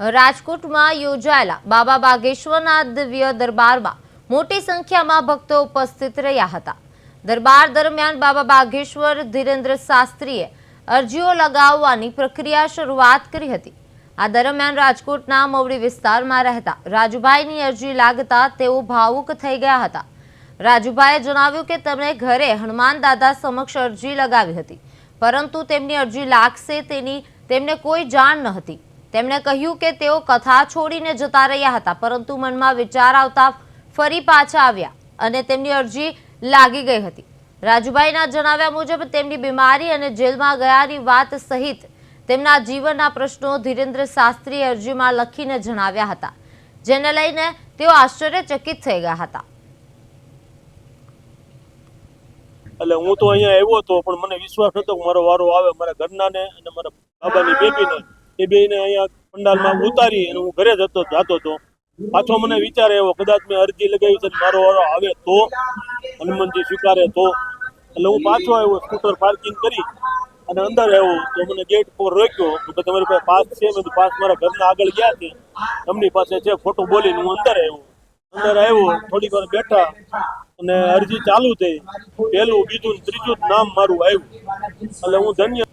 રાજકોટમાં યોજાયેલા બાબા બાગેશ્વરના દિવ્ય દરબારમાં મોટી સંખ્યામાં ભક્તો ઉપસ્થિત રહ્યા હતા। દરબાર દરમિયાન બાબા બાગેશ્વર ધીરેન્દ્ર શાસ્ત્રીએ અરજીઓ લગાવવાની પ્રક્રિયા શરૂઆત કરી હતી। આ દરમિયાન રાજકોટના મવડી વિસ્તારમાં રહેતા રાજુભાઈની અરજી લાગતા તેઓ ભાવુક થઈ ગયા હતા। રાજુભાઈએ જણાવ્યું કે તેમણે ઘરે હનુમાન દાદા સમક્ષ અરજી લગાવી હતી, પરંતુ તેમની અરજી લાગશે તેની તેમને કોઈ જાણ ન હતી। તેમણે કહ્યું કે તેઓ કથા છોડીને જતા રહ્યા હતા, પરંતુ મનમાં વિચાર આવતા ફરી પાછા આવ્યા અને તેમની અરજી લાગી ગઈ હતી। રાજુભાઈના જણાવ્યા મુજબ તેમની બીમારી અને જેલમાં ગયાની વાત સહિત તેમના જીવનના પ્રશ્નો ધીરેન્દ્ર શાસ્ત્રીએ અરજીમાં લખીને જણાવ્યા હતા, જેને લઈને તેઓ આશ્ચર્યચકિત થઈ ગયા હતા। એટલે હું તો અહીંયા આવ્યો હતો, પણ મને વિશ્વાસ નતો કે મારો વારો આવે। મારા ઘરનાને અને મારા બાબાની બેબીને એ બેને અહીંયા પંડાલમાં ઉતારી અને હું ઘરે જતો હતો। પાછો મને વિચાર આવ્યો, કદાચ મેં અરજી લગાવી છે મારો વારો આવે તો, હનુમાનજી સ્વીકારે તો। એટલે હું પાછો આવ્યો, સ્કૂટર પાર્કિંગ કરી અને અંદર આવ્યો તો મને ગેટ પર રોક્યો કે તમારી પાસે પાસ છે? મેં પાસ મારા ઘરના આગળ ગયા છે, એમની પાસે છે, ફોટો બોલીને હું અંદર આવ્યો। થોડીક વાર બેઠા અને અરજી ચાલુ થઈ, પહેલું બીજું ત્રીજું નામ મારું આવ્યું। એટલે હું ધન્ય